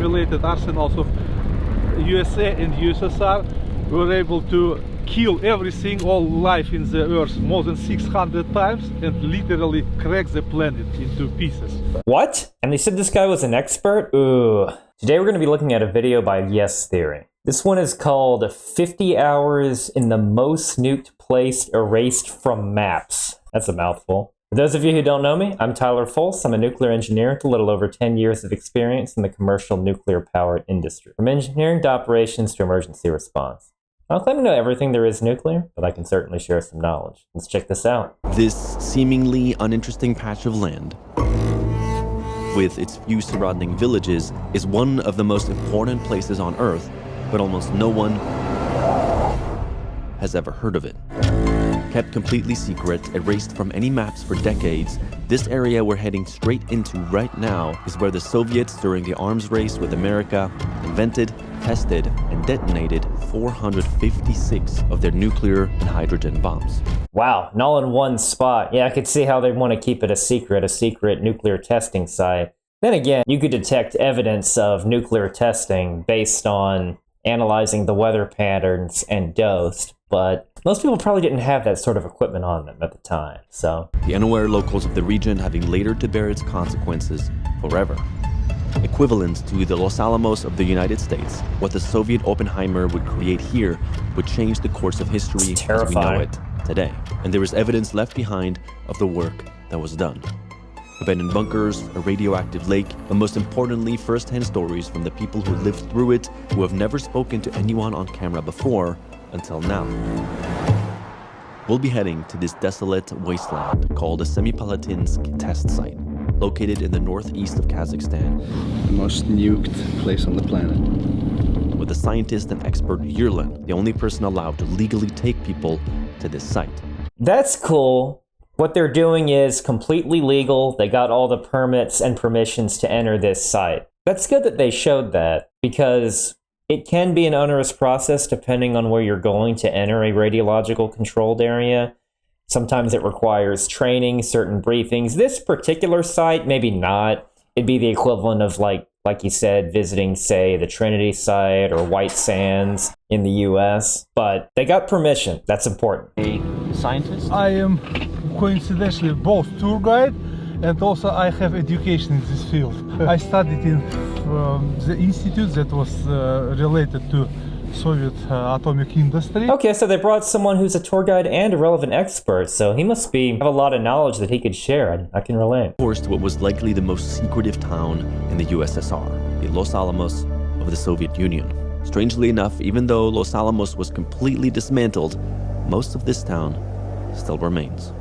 Related arsenals of USA and USSR were able to kill everything, all life in the earth more than 600 times and literally crack the planet into pieces. What? And they said this guy was an expert? Ooh. Today we're going to be looking at a video by Yes Theory. This one is called 50 Hours in the Most Nuked Place Erased from Maps. That's a mouthful. For those of you who don't know me, I'm Tyler Folse. I'm a nuclear engineer with a little over 10 years of experience in the commercial nuclear power industry. From engineering to operations to emergency response. I don't claim to know everything there is nuclear, but I can certainly share some knowledge. Let's check this out. This seemingly uninteresting patch of land, with its few surrounding villages, is one of the most important places on Earth, but almost no one has ever heard of it. Kept completely secret, erased from any maps for decades, this area we're heading straight into right now is where the Soviets, during the arms race with America, invented, tested, and detonated 456 of their nuclear and hydrogen bombs. Wow, and all in one spot. Yeah, I could see how they want to keep it a secret nuclear testing site. Then again, you could detect evidence of nuclear testing based on analyzing the weather patterns and dosed, but most people probably didn't have that sort of equipment on them at the time, so. The unaware locals of the region having later to bear its consequences forever. Equivalent to the Los Alamos of the United States, what the Soviet Oppenheimer would create here would change the course of history as we know it today. And there is evidence left behind of the work that was done. Abandoned bunkers, a radioactive lake, but most importantly, first-hand stories from the people who lived through it, who have never spoken to anyone on camera before until now. We'll be heading to this desolate wasteland called the Semipalatinsk test site, located in the northeast of Kazakhstan. The most nuked place on the planet. With the scientist and expert Yerlin, the only person allowed to legally take people to this site. That's cool. What they're doing is completely legal. They got all the permits and permissions to enter this site. That's good that they showed that, because it can be an onerous process depending on where you're going to enter a radiological controlled area. Sometimes it requires training, certain briefings. This particular site, maybe not. It'd be the equivalent of, like you said, visiting, say, the Trinity site or White Sands in the US. But they got permission. That's important. A scientist? I am coincidentally both tour guide and also I have education in this field. I studied in the institute that was related to Soviet atomic industry. Okay, so they brought someone who's a tour guide and a relevant expert, so he must have a lot of knowledge that he could share. I can relate. Of course, to what was likely the most secretive town in the USSR, the Los Alamos of the Soviet Union. Strangely enough, even though Los Alamos was completely dismantled, most of this town still remains.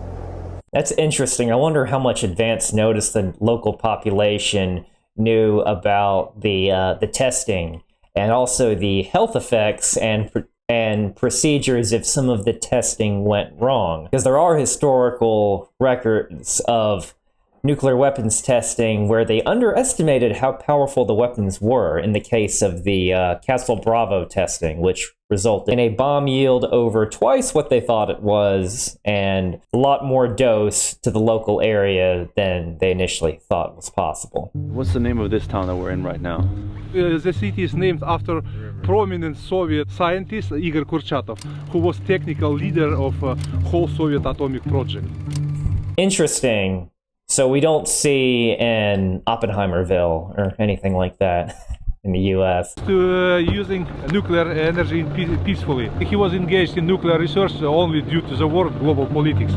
That's interesting. I wonder how much advance notice the local population knew about the testing and also the health effects and procedures if some of the testing went wrong. Because there are historical records of nuclear weapons testing where they underestimated how powerful the weapons were in the case of the Castle Bravo testing, which resulted in a bomb yield over twice what they thought it was and a lot more dose to the local area than they initially thought was possible. What's the name of this town that we're in right now? The city is named after prominent Soviet scientist Igor Kurchatov, who was technical leader of whole Soviet atomic project. Interesting. So we don't see an Oppenheimerville or anything like that in the US. Using nuclear energy peacefully. He was engaged in nuclear research only due to the war, global politics.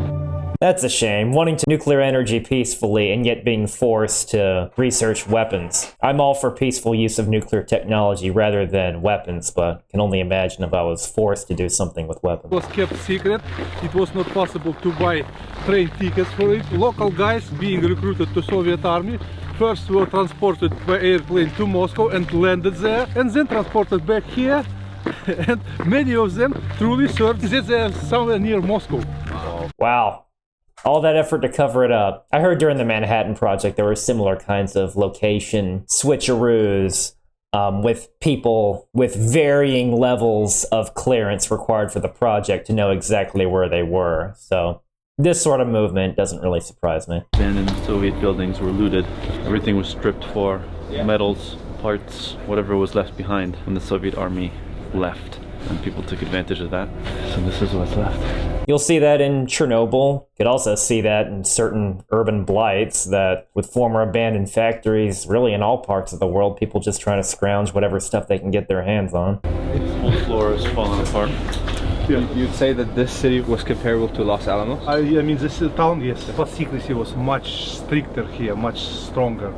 That's a shame, wanting to nuclear energy peacefully and yet being forced to research weapons. I'm all for peaceful use of nuclear technology rather than weapons, but can only imagine if I was forced to do something with weapons. It was kept secret. It was not possible to buy train tickets for it. Local guys being recruited to Soviet army first were transported by airplane to Moscow and landed there, and then transported back here. And many of them truly served that they are somewhere near Moscow. Wow. All that effort to cover it up. I heard during the Manhattan Project there were similar kinds of location switcheroos with people with varying levels of clearance required for the project to know exactly where they were. So this sort of movement doesn't really surprise me. Abandoned Soviet buildings were looted. Everything was stripped for metals, parts, whatever was left behind when the Soviet army left. And people took advantage of that. So this is what's left. You'll see that in Chernobyl. You could also see that in certain urban blights, that with former abandoned factories, really in all parts of the world, people just trying to scrounge whatever stuff they can get their hands on. The whole floor is falling apart. You'd say that this city was comparable to Los Alamos? I mean, this town, yes, but secrecy was much stricter here, much stronger,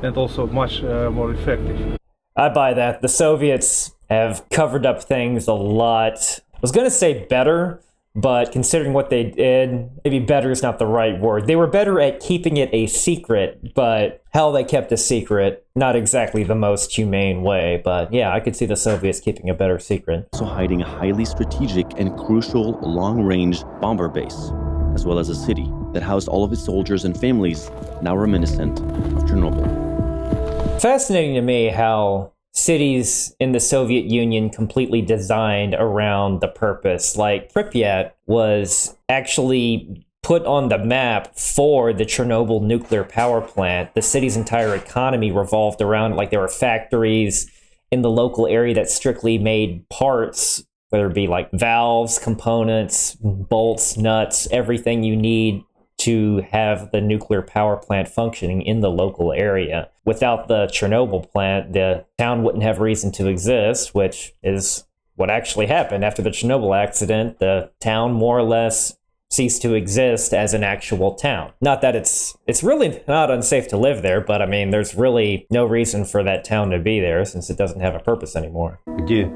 and also much more effective. I buy that. The Soviets have covered up things a lot. I was going to say better, but considering what they did, maybe better is not the right word. They were better at keeping it a secret, but how they kept a secret, not exactly the most humane way. But yeah, I could see the Soviets keeping a better secret. Also hiding a highly strategic and crucial long-range bomber base, as well as a city that housed all of its soldiers and families, now reminiscent of Chernobyl. Fascinating to me how cities in the Soviet Union completely designed around the purpose. Like Pripyat was actually put on the map for the Chernobyl nuclear power plant. The city's entire economy revolved around it. Like there were factories in the local area that strictly made parts, whether it be like valves, components, bolts, nuts, everything you need to have the nuclear power plant functioning in the local area. Without the Chernobyl plant, the town wouldn't have reason to exist, which is what actually happened. After the Chernobyl accident, the town more or less ceased to exist as an actual town. Not that it's really not unsafe to live there, but I mean, there's really no reason for that town to be there since it doesn't have a purpose anymore. Где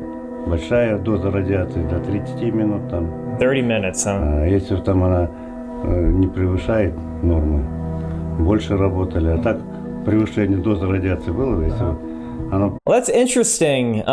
большая доза радиации до 30 минут там. 30 minutes, huh? Если там она не превышает нормы, больше работали. А так превышение дозы радиации было, если оно... Well, that's interesting.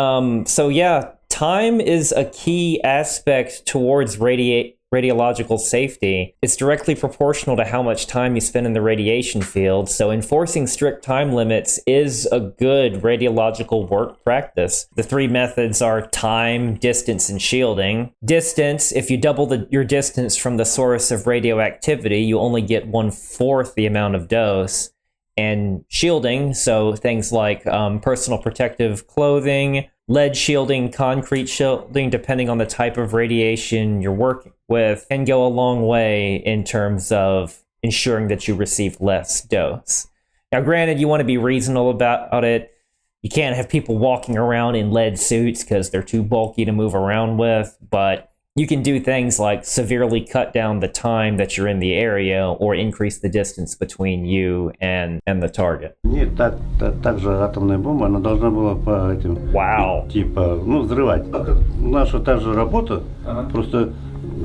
So yeah, time is a key aspect towards radiological safety. It's directly proportional to how much time you spend in the radiation field. So enforcing strict time limits is a good radiological work practice. The three methods are time, distance, and shielding. Distance, if you double your distance from the source of radioactivity, you only get 1/4 the amount of dose. And shielding, so things like personal protective clothing, lead shielding, concrete shielding, depending on the type of radiation you're working with, can go a long way in terms of ensuring that you receive less dose. Now, granted, you want to be reasonable about it. You can't have people walking around in lead suits because they're too bulky to move around with, but you can do things like severely cut down the time that you're in the area or increase the distance between you and the target. Нет, так же атомная бомба, она должна была по этим... Wow. Типа, взрывать. Наша та же работа, просто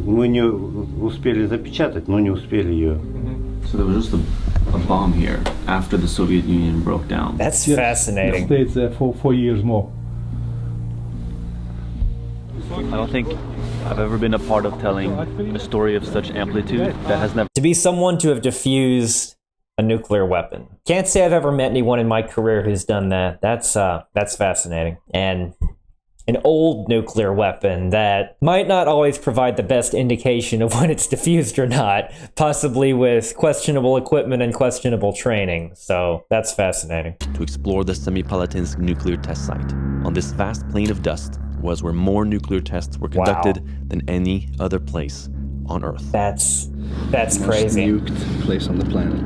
мы не успели запечатать, но не успели ее. So there was just a bomb here after the Soviet Union broke down. That's fascinating. It stayed there for 4 years more. I don't think I've ever been a part of telling a story of such amplitude that has never... To be someone to have diffused a nuclear weapon. Can't say I've ever met anyone in my career who's done that. That's fascinating. And an old nuclear weapon that might not always provide the best indication of when it's diffused or not, possibly with questionable equipment and questionable training. So that's fascinating. To explore the Semipalatinsk nuclear test site. On this vast plain of dust was where more nuclear tests were conducted than any other place on Earth. That's Most crazy. nuked place on the planet.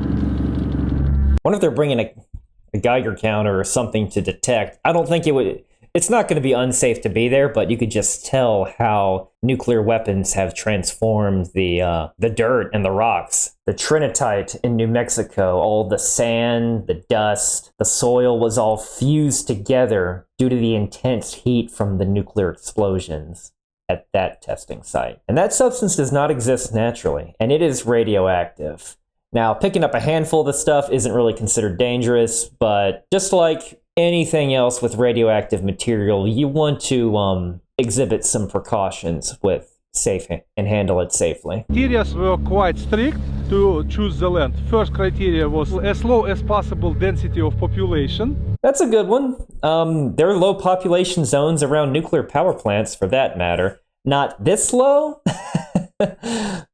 Wonder if they're bringing a Geiger counter or something to detect. I don't think it would... It's not going to be unsafe to be there, but you could just tell how nuclear weapons have transformed the dirt and the rocks. The trinitite in New Mexico, all the sand, the dust, the soil was all fused together due to the intense heat from the nuclear explosions at that testing site. And that substance does not exist naturally, and it is radioactive. Now, picking up a handful of the stuff isn't really considered dangerous, but just like anything else with radioactive material, you want to exhibit some precautions with safe and handle it safely. Criteria were quite strict to choose the land. First criteria was as low as possible density of population. That's a good one. There are low population zones around nuclear power plants, for that matter. Not this low,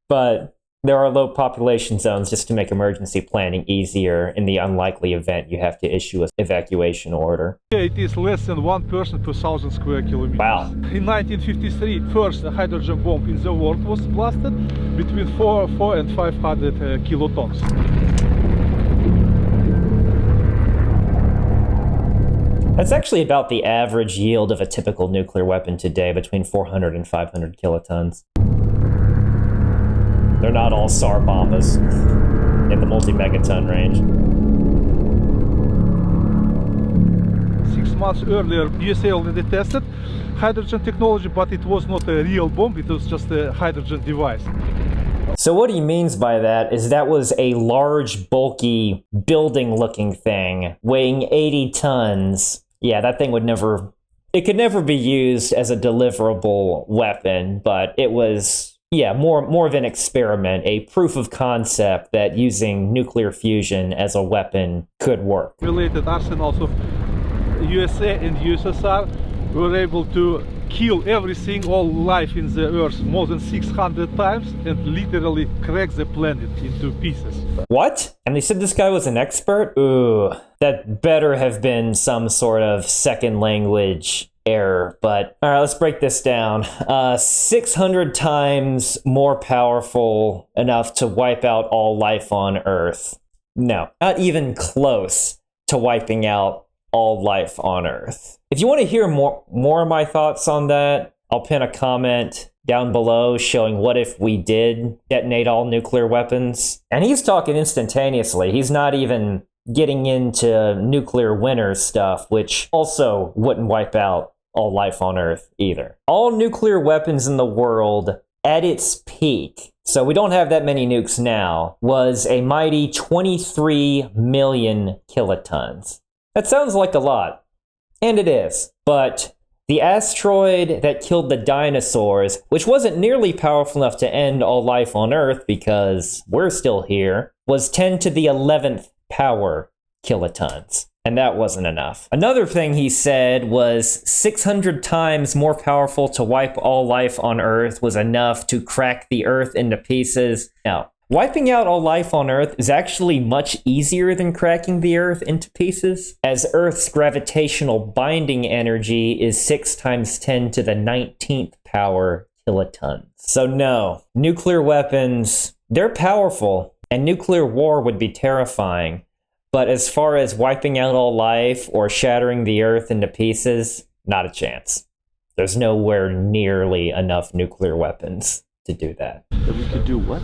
but There are low population zones just to make emergency planning easier in the unlikely event you have to issue an evacuation order. It is less than 1 person per 1,000 square kilometers. Wow. In 1953, first hydrogen bomb in the world was blasted between 4 and 500 kilotons. That's actually about the average yield of a typical nuclear weapon today, between 400 and 500 kilotons. They're not all SAR bombas in the multi-megaton range. 6 months earlier, USA already tested hydrogen technology, but it was not a real bomb, it was just a hydrogen device. So what he means by that is that was a large, bulky, building-looking thing weighing 80 tons. Yeah, that thing would never... It could never be used as a deliverable weapon, but it was, yeah, more of an experiment, a proof of concept that using nuclear fusion as a weapon could work. Related arsenals of USA and USSR were able to kill everything, all life in the earth more than 600 times and literally crack the planet into pieces. What? And they said this guy was an expert? Ooh, that better have been some sort of second language error. But all right, let's break this down. 600 times more powerful enough to wipe out all life on Earth. No, not even close to wiping out all life on Earth. If you want to hear more of my thoughts on that, I'll pin a comment down below showing what if we did detonate all nuclear weapons. And he's talking instantaneously. He's not even getting into nuclear winter stuff, which also wouldn't wipe out all life on Earth either. All nuclear weapons in the world at its peak, so we don't have that many nukes now, was a mighty 23 million kilotons. That sounds like a lot, and it is, but the asteroid that killed the dinosaurs, which wasn't nearly powerful enough to end all life on Earth because we're still here, was 10 to the 11th power kilotons, and that wasn't enough. Another thing he said was 600 times more powerful to wipe all life on Earth was enough to crack the Earth into pieces. Now, wiping out all life on Earth is actually much easier than cracking the Earth into pieces, as Earth's gravitational binding energy is 6 times 10 to the 19th power kilotons. So no, nuclear weapons, they're powerful, and nuclear war would be terrifying. But as far as wiping out all life or shattering the Earth into pieces, not a chance. There's nowhere nearly enough nuclear weapons to do that. That we could do what?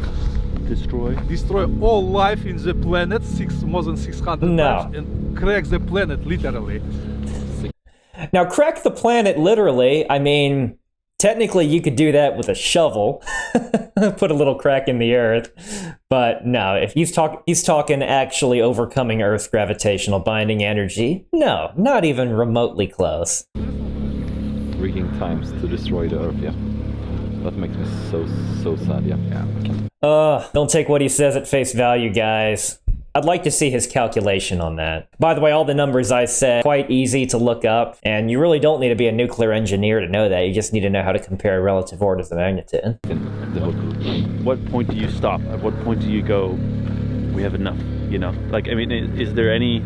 Destroy all life in the planet more than 600 times and crack the planet literally. Now, crack the planet literally, I mean, technically you could do that with a shovel, put a little crack in the Earth, but no, if he's talking actually overcoming Earth's gravitational binding energy, no, not even remotely close. Rigging times to destroy the Earth, yeah. That makes me so sad, yeah. Don't take what he says at face value, guys. I'd like to see his calculation on that. By the way, all the numbers I said, quite easy to look up, and you really don't need to be a nuclear engineer to know that. You just need to know how to compare relative orders of magnitude. What point do you stop? At what point do you go, we have enough, you know? Like, I mean, is there any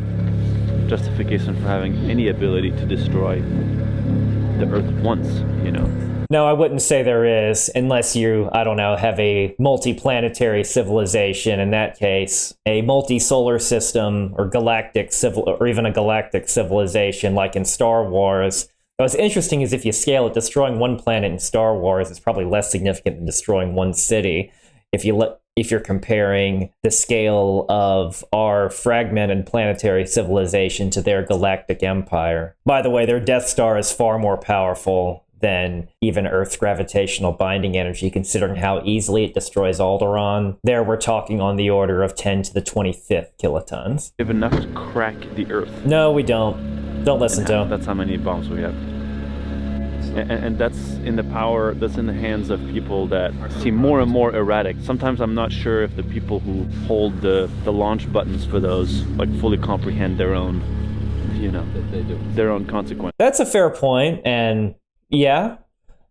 justification for having any ability to destroy the Earth once, you know? No, I wouldn't say there is, unless you, I don't know, have a multi-planetary civilization. In that case, a multi-solar system or or even a galactic civilization like in Star Wars. What's interesting is if you scale it, destroying one planet in Star Wars is probably less significant than destroying one city. If you're comparing the scale of our fragmented planetary civilization to their galactic empire. By the way, their Death Star is far more powerful than even Earth's gravitational binding energy, considering how easily it destroys Alderaan. There we're talking on the order of 10 to the 25th kilotons. We have enough to crack the Earth. No, we don't. Don't listen to him. That's how many bombs we have. And that's in the power, that's in the hands of people that seem more and more erratic. Sometimes I'm not sure if the people who hold the launch buttons for those like fully comprehend their own, you know, their own consequence. That's a fair point, and yeah,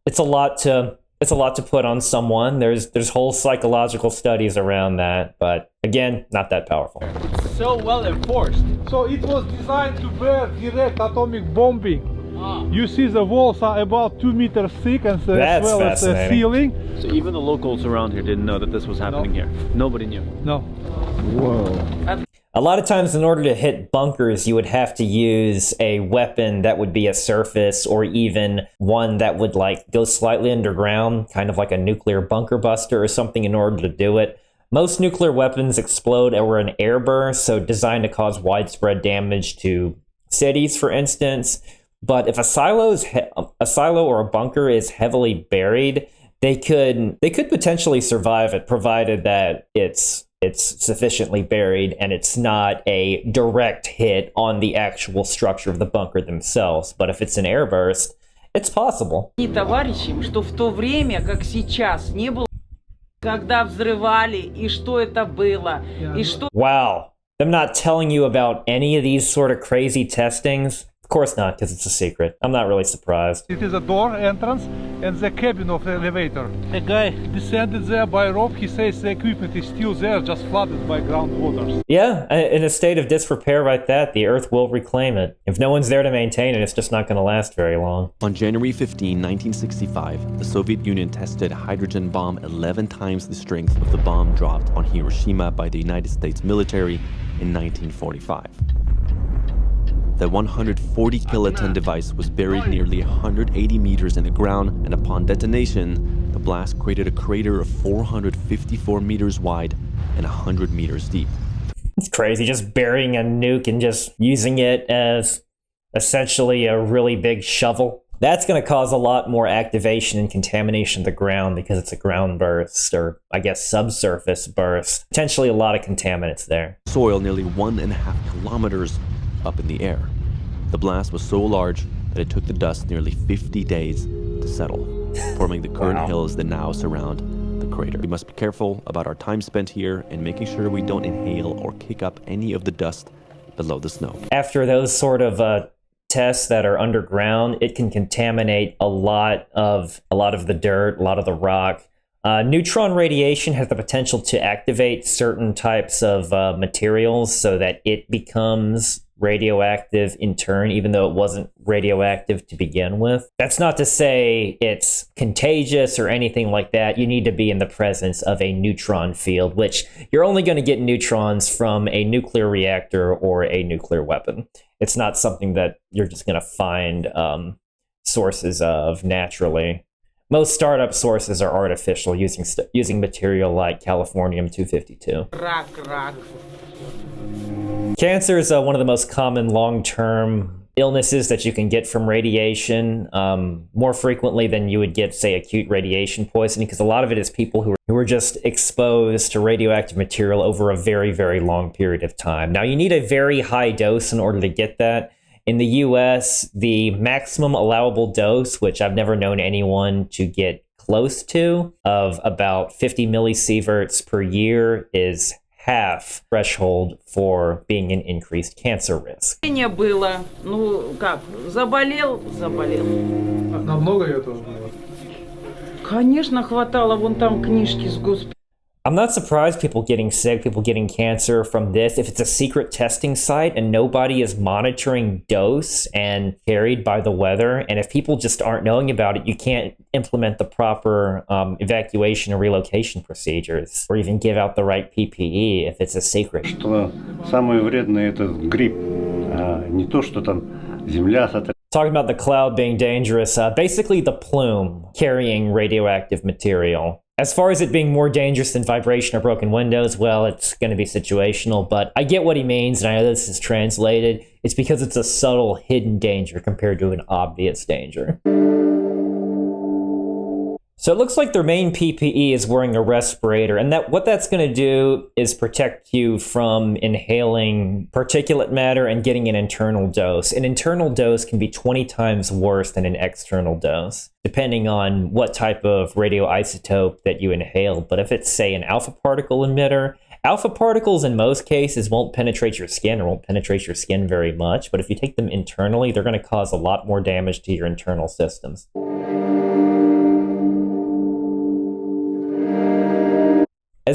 it's a lot to It's a lot to put on someone. There's whole psychological studies around that, but again, not that powerful. So well enforced. So it was designed to bear direct atomic bombing. You see the walls are about 2 meters thick and as well as the ceiling. So even the locals around here didn't know that this was happening here. Nobody knew. No. Whoa. A lot of times in order to hit bunkers, you would have to use a weapon that would be a surface or even one that would like go slightly underground, kind of like a nuclear bunker buster or something in order to do it. Most nuclear weapons explode over an air burst, so designed to cause widespread damage to cities, for instance. But if a silo or a bunker is heavily buried, they could potentially survive it, provided that it's sufficiently buried and it's not a direct hit on the actual structure of the bunker themselves. But if it's an air burst, it's possible. Товарищам, что в то время, как сейчас, не было, когда взрывали и что это было, и что. Wow, them not telling you about any of these sort of crazy testings. Of course not, because it's a secret. I'm not really surprised. It is a door entrance and the cabin of the elevator. A guy descended there by rope. He says the equipment is still there, just flooded by groundwater. Yeah, in a state of disrepair like that, the Earth will reclaim it. If no one's there to maintain it, it's just not going to last very long. On January 15, 1965, the Soviet Union tested a hydrogen bomb 11 times the strength of the bomb dropped on Hiroshima by the United States military in 1945. The 140 kiloton device was buried nearly 180 meters in the ground, and upon detonation, the blast created a crater of 454 meters wide and 100 meters deep. It's crazy, just burying a nuke and just using it as essentially a really big shovel. That's going to cause a lot more activation and contamination of the ground because it's a ground burst, or I guess subsurface burst. Potentially a lot of contaminants there. Soil nearly 1.5 kilometers up in the air. The blast was so large that it took the dust nearly 50 days to settle, forming the current hills that now surround the crater. We must be careful about our time spent here and making sure we don't inhale or kick up any of the dust below the snow. After those sort of tests that are underground, it can contaminate a lot of the dirt, a lot of the rock. Neutron radiation has the potential to activate certain types of materials so that it becomes radioactive in turn, even though it wasn't radioactive to begin with. That's not to say it's contagious or anything like that. You need to be in the presence of a neutron field, which you're only going to get neutrons from a nuclear reactor or a nuclear weapon. It's not something that you're just going to find sources of naturally. Most startup sources are artificial, using material like californium-252. Рак. Cancer is one of the most common long-term illnesses that you can get from radiation, more frequently than you would get, say, acute radiation poisoning, because a lot of it is people who are just exposed to radioactive material over a very, very long period of time. Now, you need a very high dose in order to get that. In the US, the maximum allowable dose, which I've never known anyone to get close to, of about 50 millisieverts per year is half threshold for being an increased cancer risk. Было, ну как, заболел. Намного этого было? Конечно, хватало вон там книжки с госпиталя. I'm not surprised people getting sick, people getting cancer from this. If it's a secret testing site and nobody is monitoring dose and carried by the weather, and if people just aren't knowing about it, you can't implement the proper evacuation or relocation procedures, or even give out the right PPE if it's a secret. Что самое вредное это гриб, а не то, что там земля сотрясает. Talking about the cloud being dangerous, basically the plume carrying radioactive material. As far as it being more dangerous than vibration or broken windows, well, it's going to be situational, but I get what he means, and I know this is translated. It's because it's a subtle, hidden danger compared to an obvious danger. So it looks like their main PPE is wearing a respirator, and what that's going to do is protect you from inhaling particulate matter and getting an internal dose. An internal dose can be 20 times worse than an external dose, depending on what type of radioisotope that you inhale. But if it's, say, an alpha particle emitter, alpha particles in most cases won't penetrate your skin or won't penetrate your skin very much. But if you take them internally, they're going to cause a lot more damage to your internal systems.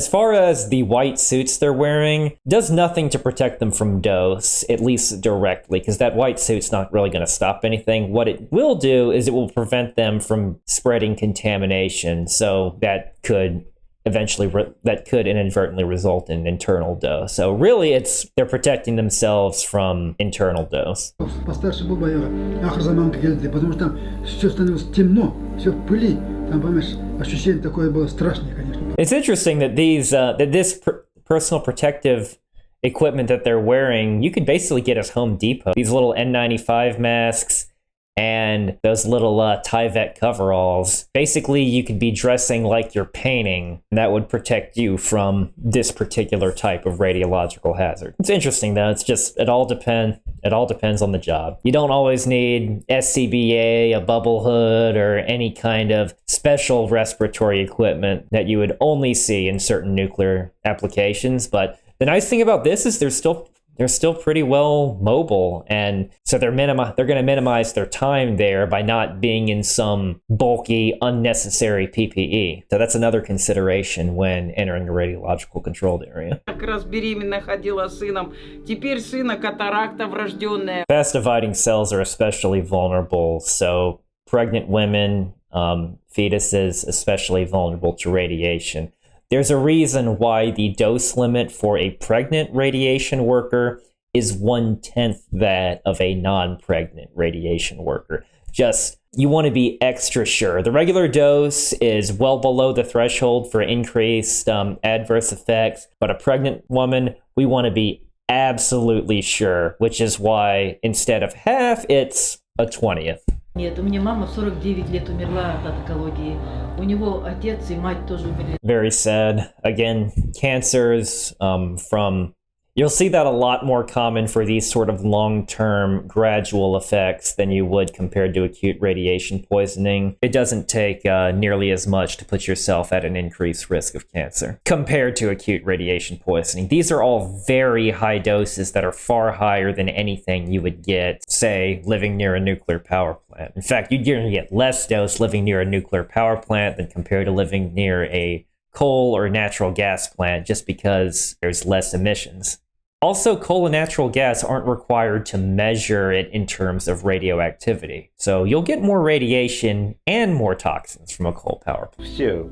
As far as the white suits they're wearing, does nothing to protect them from dose, at least directly, because that white suit's not really going to stop anything. What it will do is it will prevent them from spreading contamination, so that could inadvertently result in internal dose. So really, they're protecting themselves from internal dose. Постарше был бояга, ахр заманка келди, потому что там все становилось темно, все в пыли, там, понимаешь, ощущение такое было страшное, конечно. It's interesting that this personal protective equipment that they're wearing, you could basically get at Home Depot. These little N95 masks and those little Tyvek coveralls. Basically, you could be dressing like you're painting, and that would protect you from this particular type of radiological hazard. It's interesting, though. It's just, it all depends on the job. You don't always need SCBA, a bubble hood, or any kind of special respiratory equipment that you would only see in certain nuclear applications. But the nice thing about this is they're still pretty well mobile, and so they're going to minimize their time there by not being in some bulky, unnecessary PPE. So that's another consideration when entering a radiological controlled area. Как раз беременна ходила с сыном. Теперь сына катаракта врожденная. Fast dividing cells are especially vulnerable, so pregnant women, fetuses, especially vulnerable to radiation. There's a reason why the dose limit for a pregnant radiation worker is 1/10 that of a non-pregnant radiation worker. Just, you want to be extra sure. The regular dose is well below the threshold for increased adverse effects, but a pregnant woman, we want to be absolutely sure, which is why instead of half, it's a 20th. Нет, у меня мама в 49 лет умерла от онкологии. У него отец и мать тоже умерли. Very sad. Again, cancers you'll see that a lot more common for these sort of long-term gradual effects than you would compared to acute radiation poisoning. It doesn't take nearly as much to put yourself at an increased risk of cancer compared to acute radiation poisoning. These are all very high doses that are far higher than anything you would get, say, living near a nuclear power plant. In fact, you're going to get less dose living near a nuclear power plant than compared to living near a coal or natural gas plant, just because there's less emissions. Also, coal and natural gas aren't required to measure it in terms of radioactivity. So you'll get more radiation and more toxins from a coal power plant. Все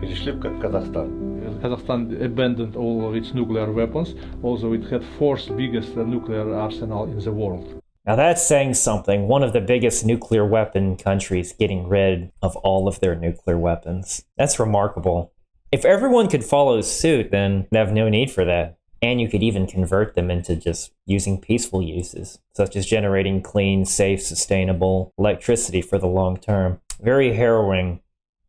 перешли в Казахстан. Kazakhstan abandoned all of its nuclear weapons. Also, it had fourth biggest nuclear arsenal in the world. Now that's saying something. One of the biggest nuclear weapon countries getting rid of all of their nuclear weapons. That's remarkable. If everyone could follow suit, then they'd have no need for that. And you could even convert them into just using peaceful uses, such as generating clean, safe, sustainable electricity for the long term. Very harrowing.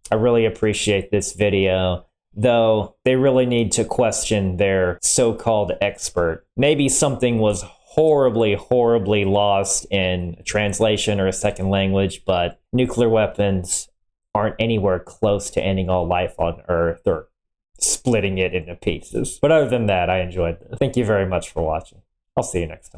I really appreciate this video, though they really need to question their so-called expert. Maybe something was horribly, horribly lost in a translation or a second language, but nuclear weapons aren't anywhere close to ending all life on Earth or splitting it into pieces. But other than that, I enjoyed this. Thank you very much for watching. I'll see you next time.